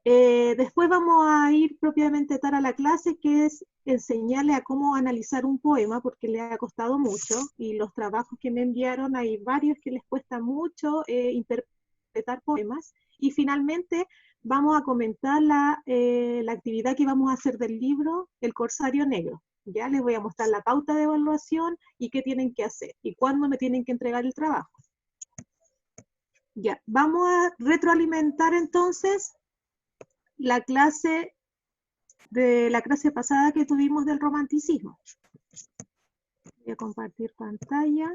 Después vamos a ir propiamente tal a la clase, que es enseñarle a cómo analizar un poema, porque le ha costado mucho, y los trabajos que me enviaron, hay varios que les cuesta mucho interpretar poemas, y finalmente vamos a comentar la actividad que vamos a hacer del libro El Corsario Negro. Ya les voy a mostrar la pauta de evaluación y qué tienen que hacer, y cuándo me tienen que entregar el trabajo. Ya, vamos a retroalimentar entonces la clase de la clase pasada que tuvimos del romanticismo. Voy a compartir pantalla.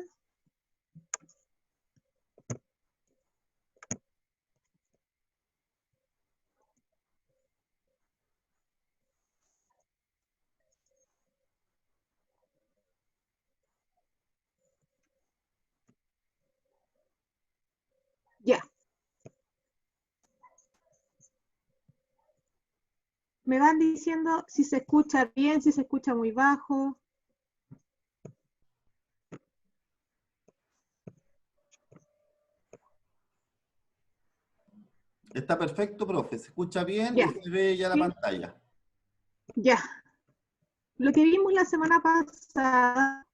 Ya. Me van diciendo si se escucha bien, si se escucha muy bajo. Está perfecto, profe. Se escucha bien y Ya. se ve ya la ¿Sí? pantalla. Ya. Lo que vimos la semana pasada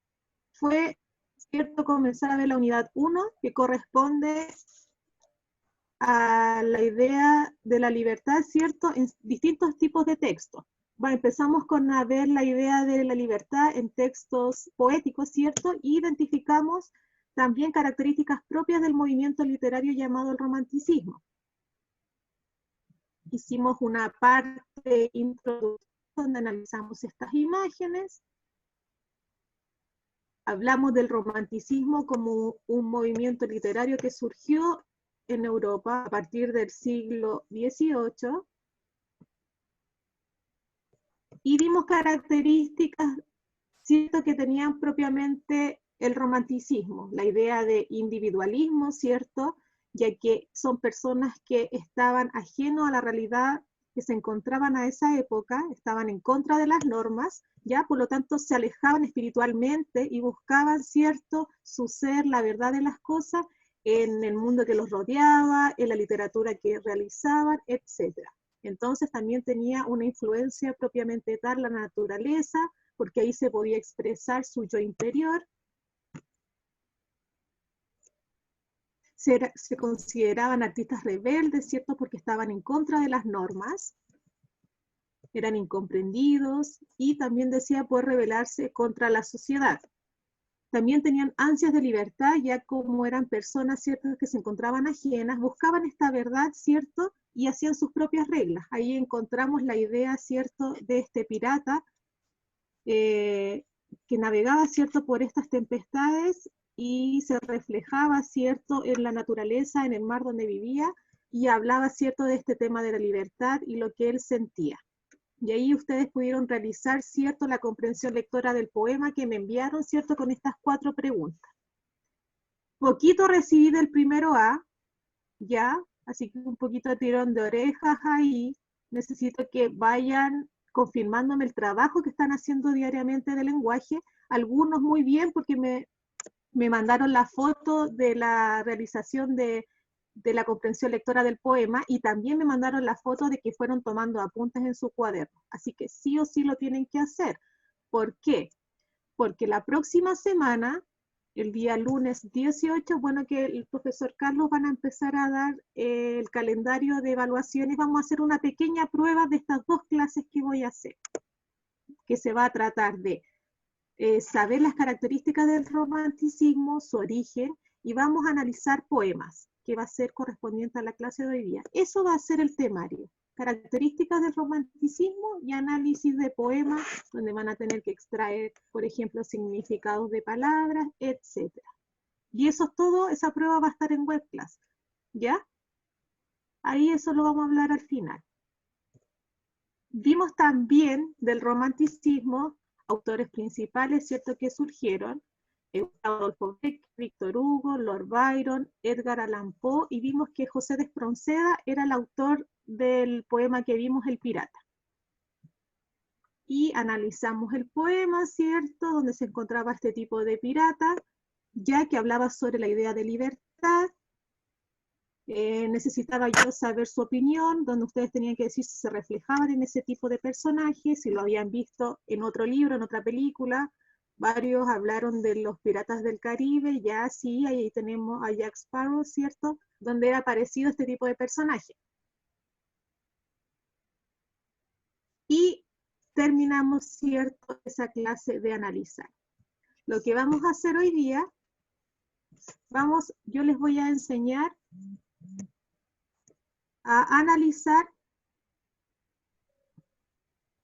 fue, cierto, comenzar a ver la unidad 1, que corresponde a la idea de la libertad, ¿cierto?, en distintos tipos de textos. Bueno, empezamos con a ver la idea de la libertad en textos poéticos, ¿cierto? Y identificamos también características propias del movimiento literario llamado el romanticismo. Hicimos una parte introductoria donde analizamos estas imágenes. Hablamos del romanticismo como un movimiento literario que surgió en Europa a partir del siglo XVIII y vimos características, cierto, que tenían propiamente el romanticismo, la idea de individualismo, cierto, ya que son personas que estaban ajenos a la realidad que se encontraban a esa época, estaban en contra de las normas, ya, por lo tanto se alejaban espiritualmente y buscaban, cierto, su ser, la verdad de las cosas en el mundo que los rodeaba, en la literatura que realizaban, etcétera. Entonces también tenía una influencia propiamente tal la naturaleza, porque ahí se podía expresar su yo interior. Se consideraban artistas rebeldes, ¿cierto?, porque estaban en contra de las normas, eran incomprendidos y también decía poder rebelarse contra la sociedad. También tenían ansias de libertad, ya como eran personas, ¿cierto?, que se encontraban ajenas, buscaban esta verdad, ¿cierto?, y hacían sus propias reglas. Ahí encontramos la idea, ¿cierto?, de este pirata que navegaba, ¿cierto?, por estas tempestades y se reflejaba, ¿cierto?, en la naturaleza, en el mar donde vivía, y hablaba, ¿cierto?, de este tema de la libertad y lo que él sentía. Y ahí ustedes pudieron realizar, ¿cierto?, la comprensión lectora del poema que me enviaron, ¿cierto?, con estas 4 preguntas. Poquito recibí del primero A, ya, así que un poquito de tirón de orejas ahí. Necesito que vayan confirmándome el trabajo que están haciendo diariamente de lenguaje. Algunos muy bien porque me mandaron la foto de la realización de la comprensión lectora del poema y también me mandaron la foto de que fueron tomando apuntes en su cuaderno. Así que sí o sí lo tienen que hacer. ¿Por qué? Porque la próxima semana, el día lunes 18, bueno, que el profesor Carlos van a empezar a dar el calendario de evaluaciones. Vamos a hacer una pequeña prueba de estas 2 clases que voy a hacer, que se va a tratar de saber las características del romanticismo, su origen, y vamos a analizar poemas, que va a ser correspondiente a la clase de hoy día. Eso va a ser el temario. Características del romanticismo y análisis de poemas, donde van a tener que extraer, por ejemplo, significados de palabras, etc. Y eso es todo, esa prueba va a estar en webclass, ¿ya? Ahí eso lo vamos a hablar al final. Vimos también del romanticismo autores principales, ¿cierto?, que surgieron, Adolfo Bécquer, Víctor Hugo, Lord Byron, Edgar Allan Poe, y vimos que José de Espronceda era el autor del poema que vimos, El Pirata. Y analizamos el poema, ¿cierto?, donde se encontraba este tipo de pirata, ya que hablaba sobre la idea de libertad, necesitaba yo saber su opinión, donde ustedes tenían que decir si se reflejaban en ese tipo de personajes, si lo habían visto en otro libro, en otra película. Varios hablaron de los Piratas del Caribe, ya sí, ahí tenemos a Jack Sparrow, ¿cierto? Donde ha aparecido este tipo de personaje. Y terminamos, ¿cierto?, esa clase de analizar. Lo que vamos a hacer hoy día, yo les voy a enseñar a analizar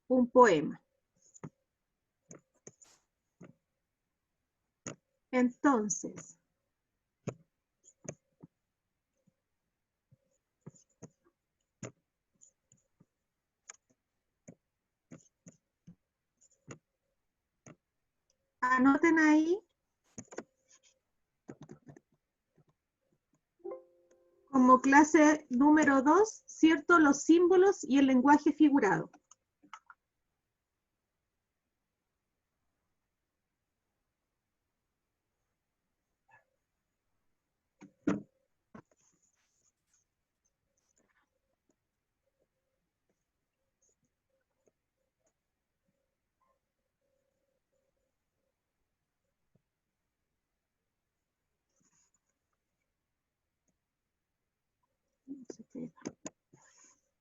un poema. Entonces, anoten ahí como clase número 2, ¿cierto?, los símbolos y el lenguaje figurado.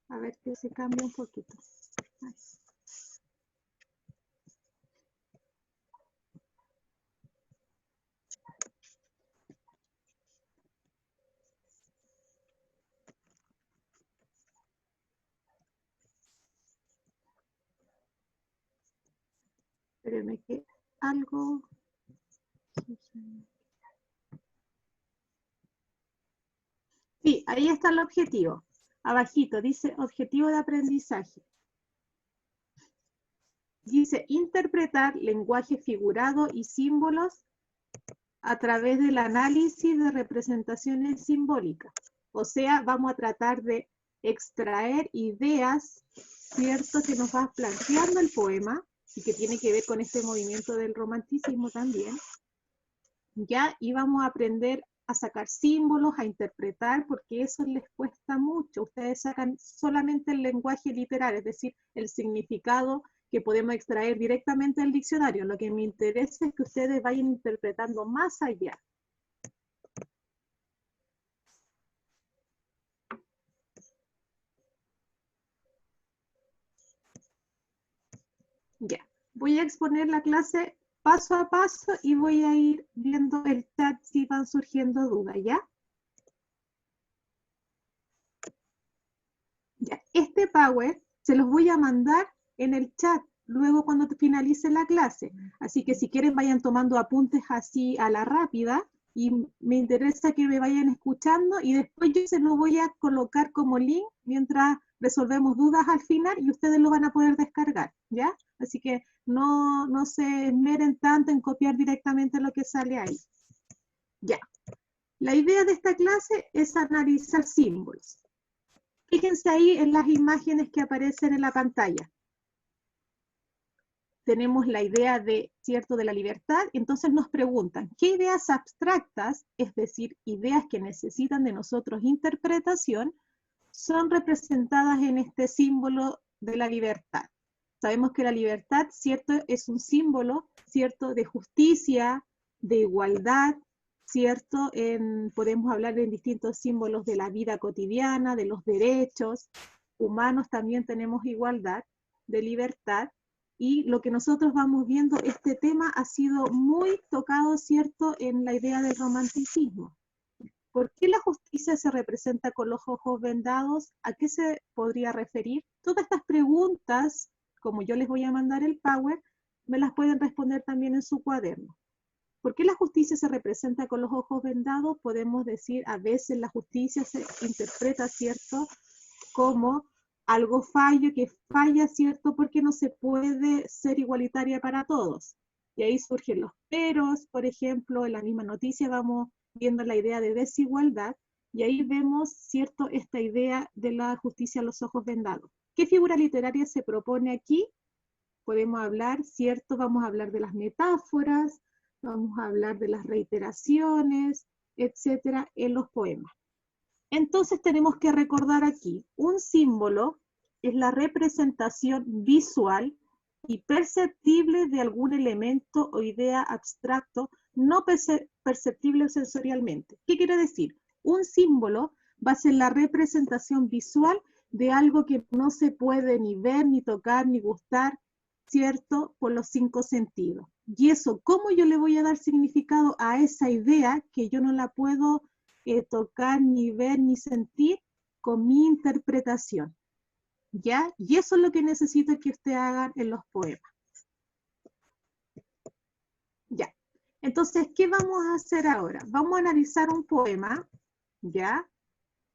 A ver que se cambia un poquito. Ay. Espérenme que algo sucede. Sí, ahí está el objetivo. Abajito dice objetivo de aprendizaje. Dice interpretar lenguaje figurado y símbolos a través del análisis de representaciones simbólicas. O sea, vamos a tratar de extraer ideas, ¿cierto?, que nos va planteando el poema y que tiene que ver con este movimiento del romanticismo también. Ya, y vamos a aprender a sacar símbolos, a interpretar, porque eso les cuesta mucho. Ustedes sacan solamente el lenguaje literal, es decir, el significado que podemos extraer directamente del diccionario. Lo que me interesa es que ustedes vayan interpretando más allá. Ya, voy a exponer la clase paso a paso y voy a ir viendo el chat si van surgiendo dudas, ¿ya? Ya, este Power se los voy a mandar en el chat luego cuando finalice la clase. Así que si quieren vayan tomando apuntes así a la rápida y me interesa que me vayan escuchando y después yo se lo voy a colocar como link mientras resolvemos dudas al final y ustedes lo van a poder descargar, ¿ya? Así que no se esmeren tanto en copiar directamente lo que sale ahí. Ya. La idea de esta clase es analizar símbolos. Fíjense ahí en las imágenes que aparecen en la pantalla. Tenemos la idea de, ¿cierto?, de la libertad, entonces nos preguntan, ¿qué ideas abstractas, es decir, ideas que necesitan de nosotros interpretación, son representadas en este símbolo de la libertad? Sabemos que la libertad, ¿cierto?, es un símbolo, ¿cierto?, de justicia, de igualdad, ¿cierto? Podemos hablar en distintos símbolos de la vida cotidiana, de los derechos humanos, también tenemos igualdad, de libertad, y lo que nosotros vamos viendo, este tema ha sido muy tocado, ¿cierto?, en la idea del romanticismo. ¿Por qué la justicia se representa con los ojos vendados? ¿A qué se podría referir? Todas estas preguntas, como yo les voy a mandar el Power, me las pueden responder también en su cuaderno. ¿Por qué la justicia se representa con los ojos vendados? Podemos decir, a veces la justicia se interpreta, ¿cierto?, como algo que falla, ¿cierto?, porque no se puede ser igualitaria para todos. Y ahí surgen los peros, por ejemplo, en la misma noticia vamos viendo la idea de desigualdad, y ahí vemos, ¿cierto?, esta idea de la justicia a los ojos vendados. ¿Qué figura literaria se propone aquí? Podemos hablar, ¿cierto? Vamos a hablar de las metáforas, vamos a hablar de las reiteraciones, etcétera, en los poemas. Entonces tenemos que recordar aquí, un símbolo es la representación visual y perceptible de algún elemento o idea abstracto no perceptible sensorialmente. ¿Qué quiere decir? Un símbolo va a ser la representación visual de algo que no se puede ni ver, ni tocar, ni gustar, ¿cierto? Por los 5 sentidos. Y eso, ¿cómo yo le voy a dar significado a esa idea que yo no la puedo tocar, ni ver, ni sentir con mi interpretación? ¿Ya? Y eso es lo que necesito que usted haga en los poemas. Ya. Entonces, ¿qué vamos a hacer ahora? Vamos a analizar un poema, ¿ya?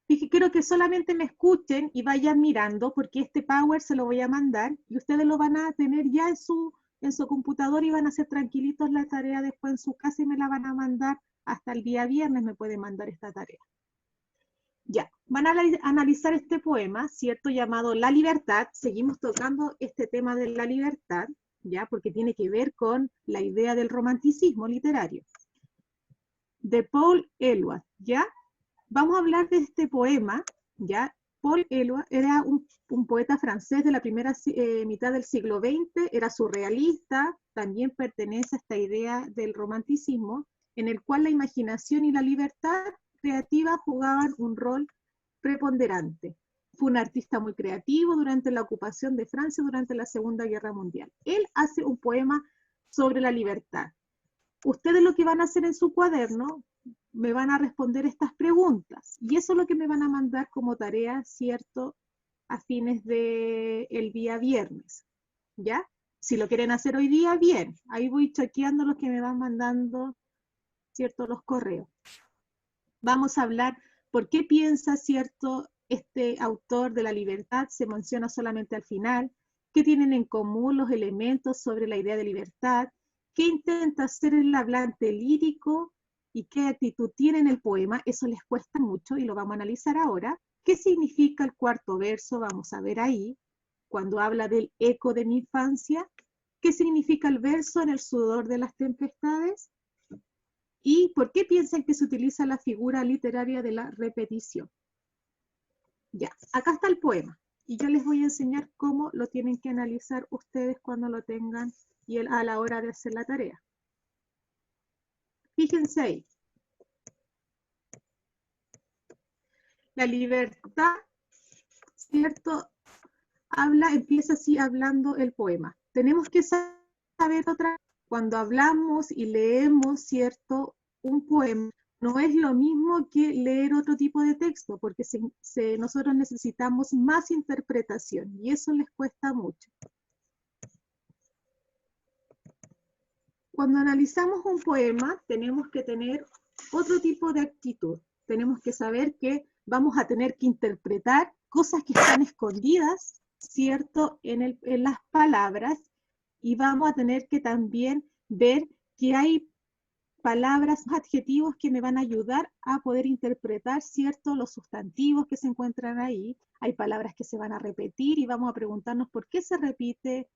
Y quiero que solamente me escuchen y vayan mirando, porque este Power se lo voy a mandar y ustedes lo van a tener ya en su computador y van a hacer tranquilitos la tarea después en su casa y me la van a mandar hasta el día viernes, me pueden mandar esta tarea. Ya, van a analizar este poema, ¿cierto? Llamado La Libertad. Seguimos tocando este tema de la libertad, ¿ya? Porque tiene que ver con la idea del romanticismo literario. De Paul Eluard, ¿ya? Vamos a hablar de este poema, ¿ya? Paul Eluard era un poeta francés de la primera mitad del siglo XX, era surrealista, también pertenece a esta idea del romanticismo, en el cual la imaginación y la libertad creativa jugaban un rol preponderante. Fue un artista muy creativo durante la ocupación de Francia durante la Segunda Guerra Mundial. Él hace un poema sobre la libertad. Ustedes lo que van a hacer en su cuaderno, me van a responder estas preguntas. Y eso es lo que me van a mandar como tarea, ¿cierto? A fines del día viernes. ¿Ya? Si lo quieren hacer hoy día, bien. Ahí voy chequeando los que me van mandando, ¿cierto? Los correos. Vamos a hablar por qué piensa, ¿cierto? Este autor de la libertad se menciona solamente al final. ¿Qué tienen en común los elementos sobre la idea de libertad? ¿Qué intenta hacer el hablante lírico? ¿Y qué actitud tiene en el poema? Eso les cuesta mucho y lo vamos a analizar ahora. ¿Qué significa el cuarto verso? Vamos a ver ahí. Cuando habla del eco de mi infancia. ¿Qué significa el verso en el sudor de las tempestades? ¿Y por qué piensan que se utiliza la figura literaria de la repetición? Ya, acá está el poema. Y yo les voy a enseñar cómo lo tienen que analizar ustedes cuando lo tengan y a la hora de hacer la tarea. Fíjense ahí. La libertad, ¿cierto? Empieza así hablando el poema. Tenemos que saber cuando hablamos y leemos, ¿cierto? Un poema, no es lo mismo que leer otro tipo de texto, porque nosotros necesitamos más interpretación y eso les cuesta mucho. Cuando analizamos un poema, tenemos que tener otro tipo de actitud. Tenemos que saber que vamos a tener que interpretar cosas que están escondidas, ¿cierto?, en las palabras, y vamos a tener que también ver que hay palabras, adjetivos que me van a ayudar a poder interpretar, ¿cierto?, los sustantivos que se encuentran ahí. Hay palabras que se van a repetir y vamos a preguntarnos por qué se repite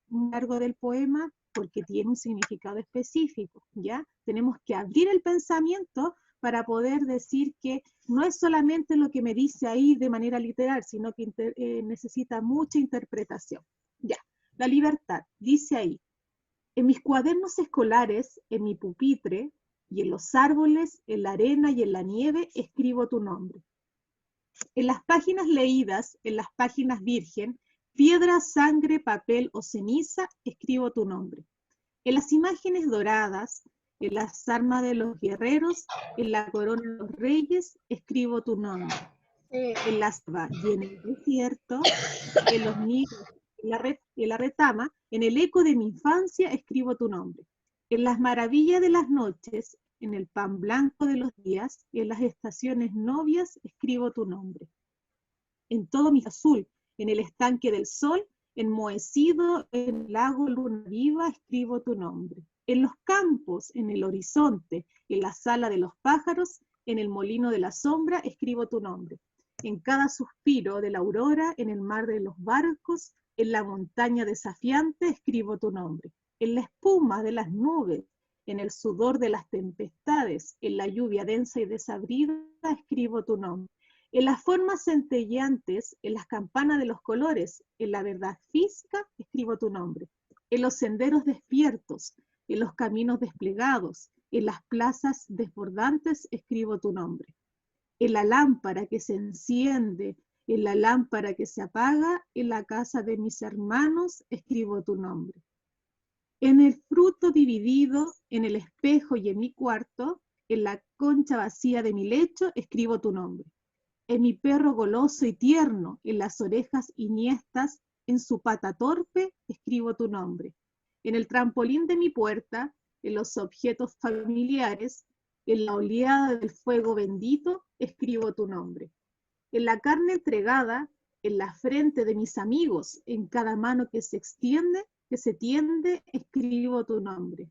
a lo largo del poema, porque tiene un significado específico, ¿ya? Tenemos que abrir el pensamiento para poder decir que no es solamente lo que me dice ahí de manera literal, sino que necesita mucha interpretación. Ya, la libertad, dice ahí, en mis cuadernos escolares, en mi pupitre, y en los árboles, en la arena y en la nieve, escribo tu nombre. En las páginas leídas, en las páginas virgen, piedra, sangre, papel o ceniza, escribo tu nombre. En las imágenes doradas, en las armas de los guerreros, en la corona de los reyes, escribo tu nombre. En las y en el desierto, en los nidos, en la retama, en el eco de mi infancia, escribo tu nombre. En las maravillas de las noches, en el pan blanco de los días, en las estaciones novias, escribo tu nombre. En todo mi azul, en el estanque del sol, enmohecido en el lago luna viva, escribo tu nombre. En los campos, en el horizonte, en la sala de los pájaros, en el molino de la sombra, escribo tu nombre. En cada suspiro de la aurora, en el mar de los barcos, en la montaña desafiante, escribo tu nombre. En la espuma de las nubes, En el sudor de las tempestades, en la lluvia densa y desabrida, escribo tu nombre. En las formas centelleantes, en las campanas de los colores, en la verdad física, escribo tu nombre. En los senderos despiertos, en los caminos desplegados, en las plazas desbordantes, escribo tu nombre. En la lámpara que se enciende, en la lámpara que se apaga, en la casa de mis hermanos, escribo tu nombre. En el fruto dividido, en el espejo y en mi cuarto, en la concha vacía de mi lecho, escribo tu nombre. En mi perro goloso y tierno, en las orejas iniestas, en su pata torpe, escribo tu nombre. En el trampolín de mi puerta, en los objetos familiares, en la oleada del fuego bendito, escribo tu nombre. En la carne entregada, en la frente de mis amigos, en cada mano que se extiende, que se tiende, escribo tu nombre.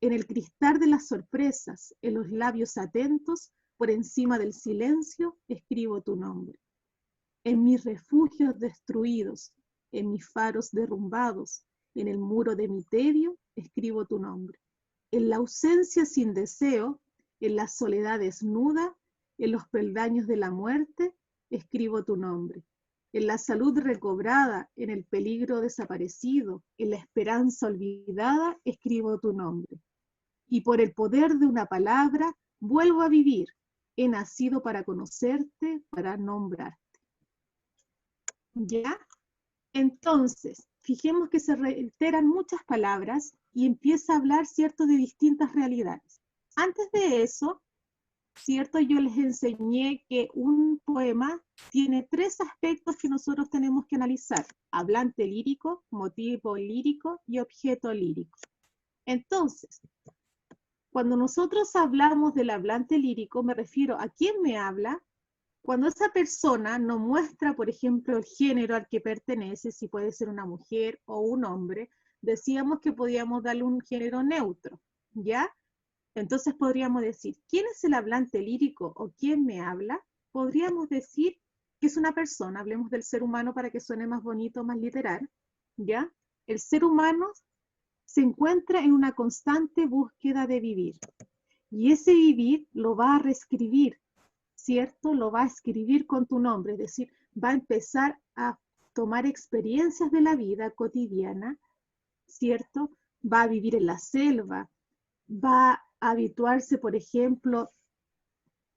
En el cristal de las sorpresas, en los labios atentos, por encima del silencio, escribo tu nombre. En mis refugios destruidos, en mis faros derrumbados, en el muro de mi tedio, escribo tu nombre. En la ausencia sin deseo, en la soledad desnuda, en los peldaños de la muerte, escribo tu nombre. En la salud recobrada, en el peligro desaparecido, en la esperanza olvidada, escribo tu nombre. Y por el poder de una palabra, vuelvo a vivir. He nacido para conocerte, para nombrarte. ¿Ya? Entonces, fijemos que se reiteran muchas palabras y empieza a hablar, ¿cierto?, de distintas realidades. Antes de eso, ¿cierto?, yo les enseñé que un poema tiene 3 aspectos que nosotros tenemos que analizar: hablante lírico, motivo lírico y objeto lírico. Entonces, cuando nosotros hablamos del hablante lírico, me refiero a quién me habla. Cuando esa persona no muestra, por ejemplo, el género al que pertenece, si puede ser una mujer o un hombre, decíamos que podíamos darle un género neutro, ¿ya? Entonces podríamos decir, ¿quién es el hablante lírico o quién me habla? Podríamos decir que es una persona, hablemos del ser humano para que suene más bonito, más literal, ¿ya? El ser humano se encuentra en una constante búsqueda de vivir. Y ese vivir lo va a reescribir, ¿cierto? Lo va a escribir con tu nombre, es decir, va a empezar a tomar experiencias de la vida cotidiana, ¿cierto? Va a vivir en la selva, va a habituarse, por ejemplo,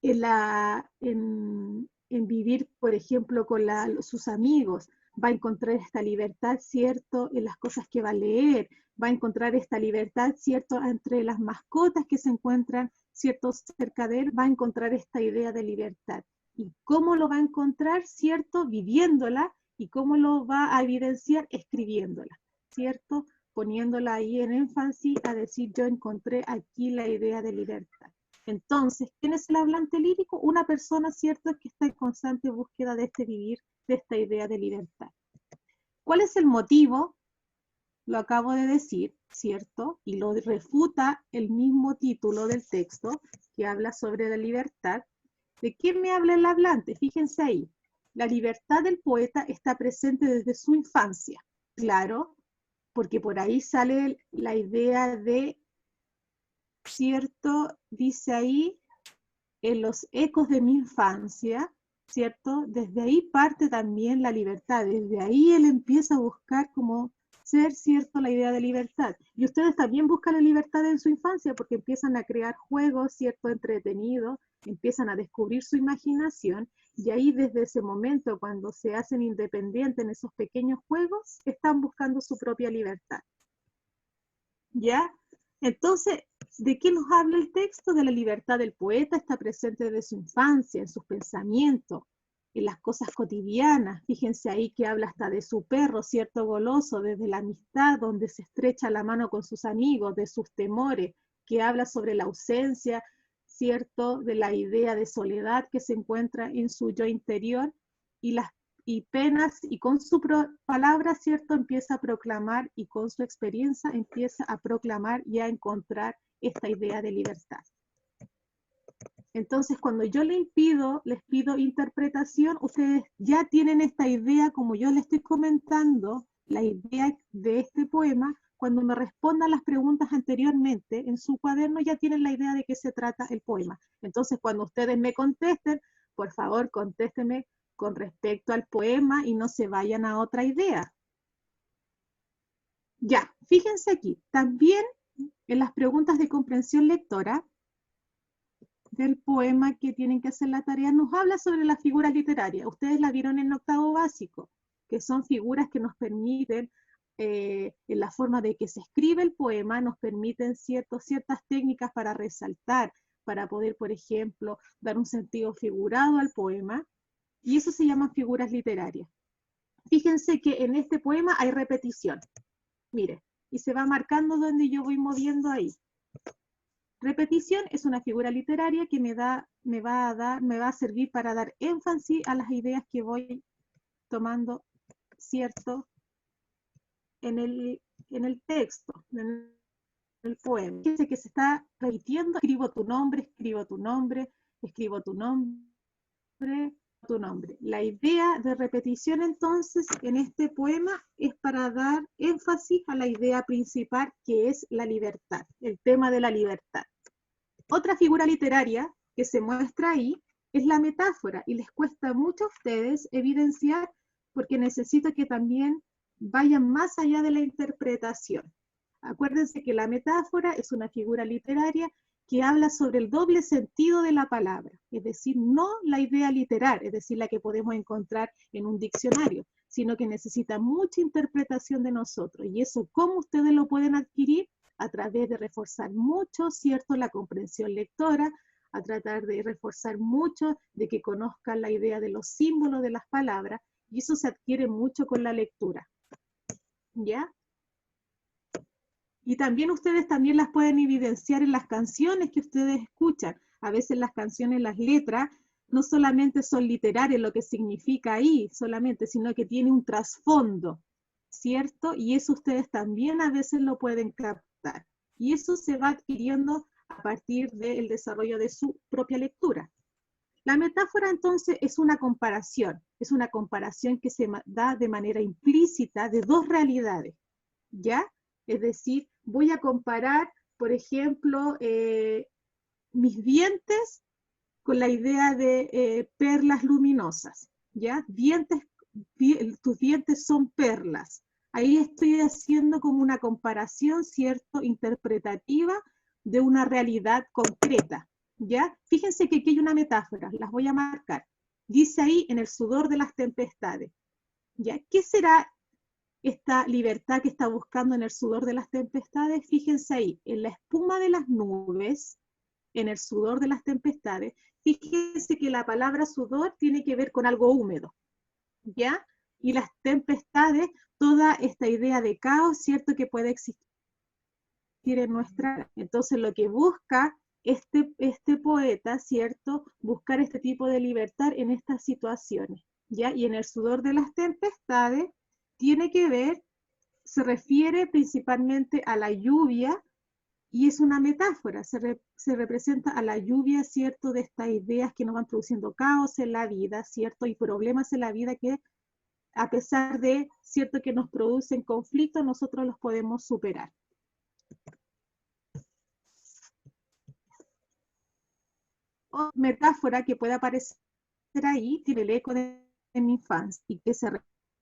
en vivir, por ejemplo, con sus amigos, va a encontrar esta libertad, ¿cierto?, en las cosas que va a leer, va a encontrar esta libertad, ¿cierto?, entre las mascotas que se encuentran, ¿cierto?, cerca de él, va a encontrar esta idea de libertad. ¿Y cómo lo va a encontrar, ¿cierto?, viviéndola, y cómo lo va a evidenciar, escribiéndola, ¿cierto?, poniéndola ahí en énfasis a decir, yo encontré aquí la idea de libertad. Entonces, ¿quién es el hablante lírico? Una persona, ¿cierto?, que está en constante búsqueda de este vivir, de esta idea de libertad. ¿Cuál es el motivo? Lo acabo de decir, ¿cierto? Y lo refuta el mismo título del texto, que habla sobre la libertad. ¿De quién me habla el hablante? Fíjense ahí. La libertad del poeta está presente desde su infancia. Claro, porque por ahí sale la idea de, ¿cierto? Dice ahí, en los ecos de mi infancia, ¿cierto? Desde ahí parte también la libertad, desde ahí él empieza a buscar como ser, ¿cierto?, la idea de libertad. Y ustedes también buscan la libertad en su infancia porque empiezan a crear juegos, ¿cierto?, entretenidos, empiezan a descubrir su imaginación, y ahí desde ese momento, cuando se hacen independientes en esos pequeños juegos, están buscando su propia libertad. ¿Ya? Entonces, ¿de qué nos habla el texto? De la libertad del poeta, está presente desde su infancia, en sus pensamientos, en las cosas cotidianas. Fíjense ahí que habla hasta de su perro, ¿cierto?, goloso, desde la amistad, donde se estrecha la mano con sus amigos, de sus temores, que habla sobre la ausencia, ¿cierto?, de la idea de soledad que se encuentra en su yo interior, y penas, y con su palabra, ¿cierto?, empieza a proclamar, y con su experiencia empieza a proclamar y a encontrar esta idea de libertad. Entonces, cuando yo les pido interpretación, ustedes ya tienen esta idea, como yo les estoy comentando, la idea de este poema, cuando me respondan las preguntas anteriormente, en su cuaderno ya tienen la idea de qué se trata el poema. Entonces, cuando ustedes me contesten, por favor, contéstenme con respecto al poema y no se vayan a otra idea. Ya, fíjense aquí, también en las preguntas de comprensión lectora del poema que tienen que hacer la tarea, nos habla sobre las figuras literarias. Ustedes la vieron en octavo básico, que son figuras que nos permiten, en la forma de que se escribe el poema, nos permiten ciertas técnicas para resaltar, para poder, por ejemplo, dar un sentido figurado al poema, y eso se llaman figuras literarias. Fíjense que en este poema hay repetición. Mire, y se va marcando donde yo voy moviendo ahí. Repetición es una figura literaria que me va a servir para dar énfasis a las ideas que voy tomando, ¿cierto? En el texto, en el poema. Fíjense que se está repitiendo, escribo tu nombre, escribo tu nombre, escribo tu nombre, tu nombre. La idea de repetición entonces en este poema es para dar énfasis a la idea principal que es la libertad, el tema de la libertad. Otra figura literaria que se muestra ahí es la metáfora y les cuesta mucho a ustedes evidenciar porque necesito que también vayan más allá de la interpretación. Acuérdense que la metáfora es una figura literaria que habla sobre el doble sentido de la palabra, es decir, no la idea literal, es decir, la que podemos encontrar en un diccionario, sino que necesita mucha interpretación de nosotros. Y eso, ¿cómo ustedes lo pueden adquirir? A través de reforzar mucho, ¿cierto?, la comprensión lectora, a tratar de reforzar mucho, de que conozcan la idea de los símbolos de las palabras, y eso se adquiere mucho con la lectura. ¿Ya? Y también ustedes también las pueden evidenciar en las canciones que ustedes escuchan. A veces las canciones, las letras, no solamente son literarias, lo que significa ahí solamente, sino que tiene un trasfondo, ¿cierto? Y eso ustedes también a veces lo pueden captar. Y eso se va adquiriendo a partir del desarrollo de su propia lectura. La metáfora entonces es una comparación que se da de manera implícita de dos realidades, ¿ya? Es decir, voy a comparar, por ejemplo, mis dientes con la idea de perlas luminosas, ¿ya? Tus dientes son perlas. Ahí estoy haciendo como una comparación, ¿cierto?, interpretativa de una realidad concreta, ¿ya? Fíjense que aquí hay una metáfora, las voy a marcar. Dice ahí, en el sudor de las tempestades, ¿ya? ¿Qué será esta libertad que está buscando en el sudor de las tempestades? Fíjense ahí, en la espuma de las nubes, en el sudor de las tempestades, fíjense que la palabra sudor tiene que ver con algo húmedo, ¿ya? Y las tempestades, toda esta idea de caos, ¿cierto?, que puede existir en nuestra. Entonces lo que busca este poeta, ¿cierto?, buscar este tipo de libertad en estas situaciones, ¿ya? Y en el sudor de las tempestades tiene que ver, se refiere principalmente a la lluvia, y es una metáfora, se representa a la lluvia, ¿cierto?, de estas ideas que nos van produciendo caos en la vida, ¿cierto?, y problemas en la vida que, a pesar de, ¿cierto?, que nos producen conflictos, nosotros los podemos superar. O metáfora que puede aparecer ahí tiene el eco de mi infancia y que se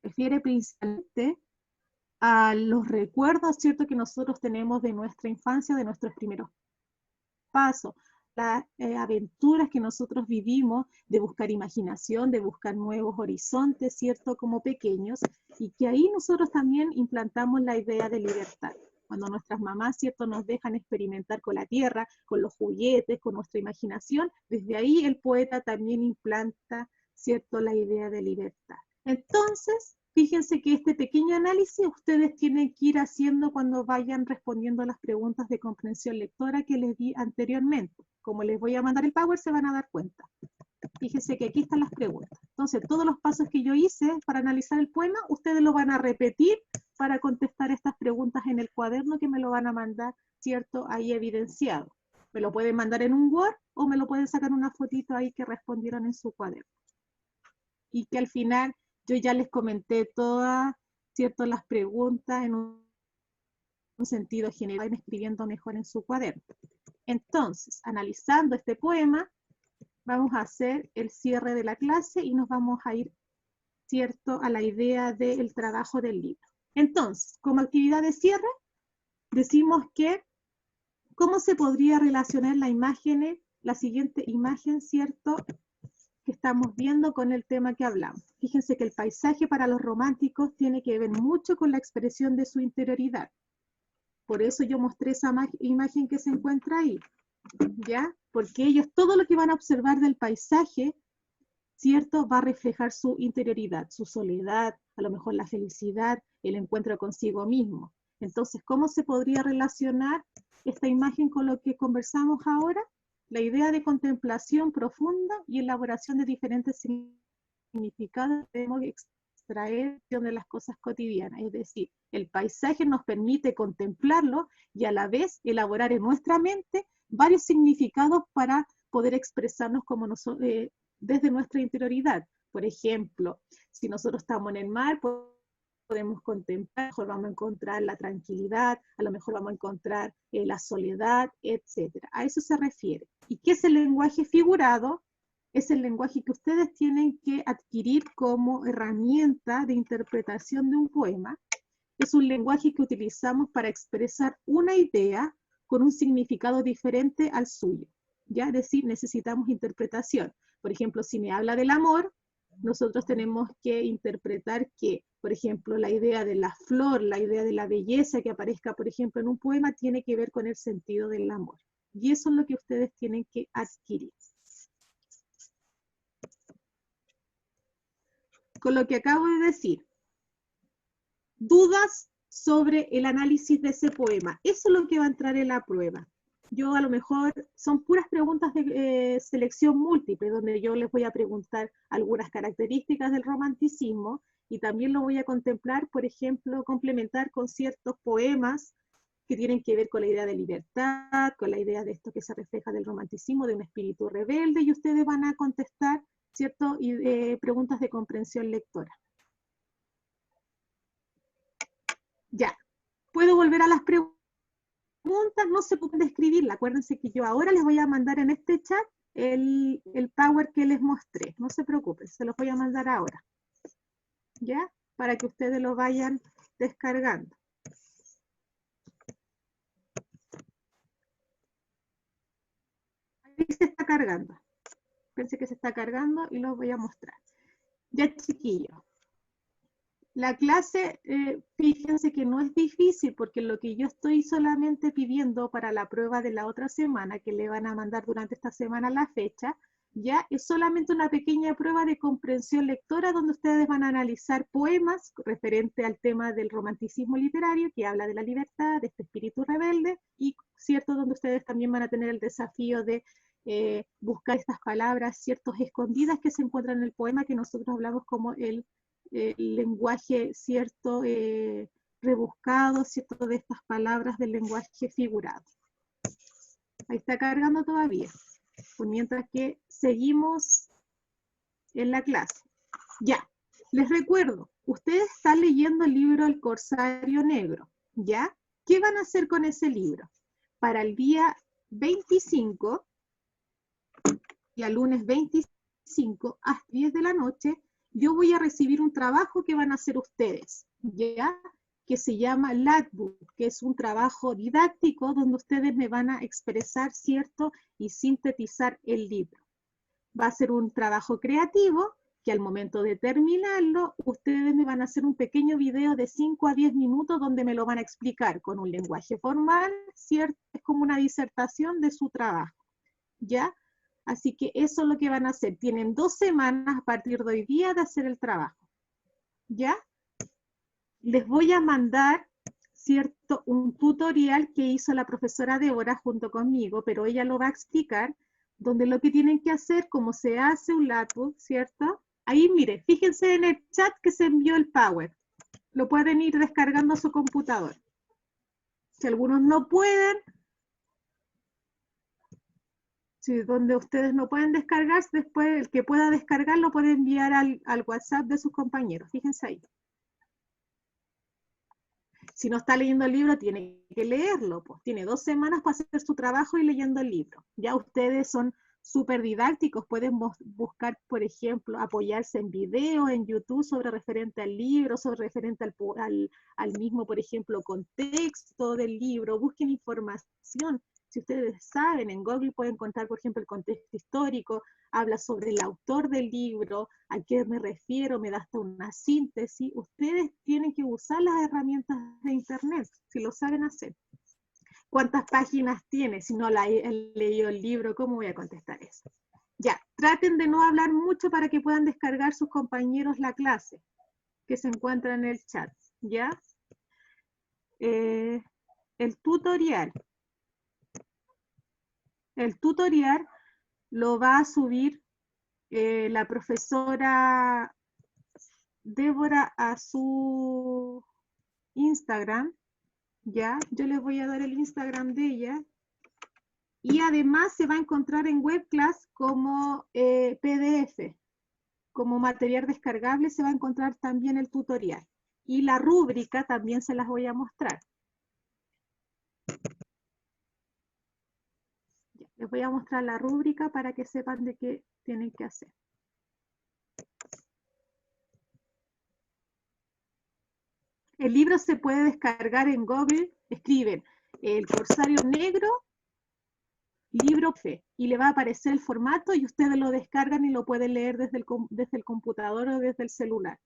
refiere principalmente a los recuerdos, ¿cierto?, que nosotros tenemos de nuestra infancia, de nuestros primeros pasos, las aventuras que nosotros vivimos de buscar imaginación, de buscar nuevos horizontes, ¿cierto?, como pequeños, y que ahí nosotros también implantamos la idea de libertad. Cuando nuestras mamás, ¿cierto?, nos dejan experimentar con la tierra, con los juguetes, con nuestra imaginación, desde ahí el poeta también implanta, ¿cierto?, la idea de libertad. Entonces, fíjense que este pequeño análisis ustedes tienen que ir haciendo cuando vayan respondiendo a las preguntas de comprensión lectora que les di anteriormente. Como les voy a mandar el Power, se van a dar cuenta. Fíjense que aquí están las preguntas. Entonces, todos los pasos que yo hice para analizar el poema, ustedes lo van a repetir para contestar estas preguntas en el cuaderno que me lo van a mandar, ¿cierto?, ahí evidenciado. Me lo pueden mandar en un Word o me lo pueden sacar una fotito ahí que respondieron en su cuaderno. Y que al final yo ya les comenté todas, ¿cierto?, las preguntas en un un sentido general, vayan escribiendo mejor en su cuaderno. Entonces, analizando este poema, vamos a hacer el cierre de la clase y nos vamos a ir, ¿cierto?, a la idea del trabajo del libro. Entonces, como actividad de cierre, decimos que, ¿cómo se podría relacionar la siguiente imagen, ¿cierto?, que estamos viendo con el tema que hablamos? Fíjense que el paisaje para los románticos tiene que ver mucho con la expresión de su interioridad. Por eso yo mostré esa imagen que se encuentra ahí, ¿ya? Porque ellos todo lo que van a observar del paisaje, ¿cierto?, va a reflejar su interioridad, su soledad, a lo mejor la felicidad, el encuentro consigo mismo. Entonces, ¿cómo se podría relacionar esta imagen con lo que conversamos ahora? La idea de contemplación profunda y elaboración de diferentes significados que debemos extraer de las cosas cotidianas. Es decir, el paisaje nos permite contemplarlo y a la vez elaborar en nuestra mente varios significados para poder expresarnos como desde nuestra interioridad. Por ejemplo, si nosotros estamos en el mar, podemos contemplar, a lo mejor vamos a encontrar la tranquilidad, a lo mejor vamos a encontrar la soledad, etc. A eso se refiere. ¿Y qué es el lenguaje figurado? Es el lenguaje que ustedes tienen que adquirir como herramienta de interpretación de un poema. Es un lenguaje que utilizamos para expresar una idea con un significado diferente al suyo. ¿Ya? Es decir, necesitamos interpretación. Por ejemplo, si me habla del amor, nosotros tenemos que interpretar que, por ejemplo, la idea de la flor, la idea de la belleza que aparezca, por ejemplo, en un poema, tiene que ver con el sentido del amor. Y eso es lo que ustedes tienen que adquirir. Con lo que acabo de decir, dudas sobre el análisis de ese poema. Eso es lo que va a entrar en la prueba. Yo a lo mejor, son puras preguntas de selección múltiple, donde yo les voy a preguntar algunas características del romanticismo y también lo voy a contemplar, por ejemplo, complementar con ciertos poemas que tienen que ver con la idea de libertad, con la idea de esto que se refleja del romanticismo, de un espíritu rebelde, y ustedes van a contestar, ¿cierto?, preguntas de comprensión lectora. Ya, puedo volver a las preguntas, no se pueden escribirla. Acuérdense que yo ahora les voy a mandar en este chat el Power que les mostré. No se preocupen, se los voy a mandar ahora. ¿Ya? Para que ustedes lo vayan descargando. Ahí se está cargando. Pensé que se está cargando y los voy a mostrar. Ya, chiquillos. La clase, fíjense que no es difícil, porque lo que yo estoy solamente pidiendo para la prueba de la otra semana, que le van a mandar durante esta semana la fecha, ya es solamente una pequeña prueba de comprensión lectora, donde ustedes van a analizar poemas referente al tema del romanticismo literario, que habla de la libertad, de este espíritu rebelde, y cierto, donde ustedes también van a tener el desafío de buscar estas palabras, ciertos escondidas que se encuentran en el poema, que nosotros hablamos como el lenguaje, cierto, rebuscado, cierto, de estas palabras del lenguaje figurado. Ahí está cargando todavía. Pues mientras que seguimos en la clase. Ya, les recuerdo, ustedes están leyendo el libro El Corsario Negro, ¿ya? ¿Qué van a hacer con ese libro? Para el día 25, y al lunes 25, a las 10 de la noche, yo voy a recibir un trabajo que van a hacer ustedes, ¿ya? Que se llama Latbook, que es un trabajo didáctico donde ustedes me van a expresar, ¿cierto? Y sintetizar el libro. Va a ser un trabajo creativo que al momento de terminarlo, ustedes me van a hacer un pequeño video de 5 a 10 minutos donde me lo van a explicar con un lenguaje formal, ¿cierto? Es como una disertación de su trabajo, ¿ya? Así que eso es lo que van a hacer. Tienen 2 semanas a partir de hoy día de hacer el trabajo. ¿Ya? Les voy a mandar, ¿cierto?, un tutorial que hizo la profesora Débora junto conmigo, pero ella lo va a explicar, donde lo que tienen que hacer, cómo se hace un Latbook, ¿cierto? Ahí, mire, fíjense en el chat que se envió el Power. Lo pueden ir descargando a su computador. Si algunos no pueden, si donde ustedes no pueden descargar, después el que pueda descargar lo puede enviar al WhatsApp de sus compañeros. Fíjense ahí. Si no está leyendo el libro, tiene que leerlo, pues. Tiene 2 semanas para hacer su trabajo y leyendo el libro. Ya ustedes son súper didácticos, pueden buscar, por ejemplo, apoyarse en videos, en YouTube sobre referente al libro, sobre referente al mismo, por ejemplo, contexto del libro, busquen información. Si ustedes saben, en Google pueden encontrar, por ejemplo, el contexto histórico, habla sobre el autor del libro, a qué me refiero, me da hasta una síntesis. Ustedes tienen que usar las herramientas de Internet, si lo saben hacer. ¿Cuántas páginas tiene? Si no he leído el libro, ¿cómo voy a contestar eso? Ya, traten de no hablar mucho para que puedan descargar sus compañeros la clase que se encuentra en el chat, ¿ya? El tutorial. El tutorial lo va a subir la profesora Débora a su Instagram, ¿ya? Yo les voy a dar el Instagram de ella. Y además se va a encontrar en WebClass como PDF, como material descargable se va a encontrar también el tutorial. Y la rúbrica también se las voy a mostrar. Ya, les voy a mostrar la rúbrica para que sepan de qué tienen que hacer. El libro se puede descargar en Google, escriben El Corsario Negro, libro F, y le va a aparecer el formato y ustedes lo descargan y lo pueden leer desde el computador o desde el celular.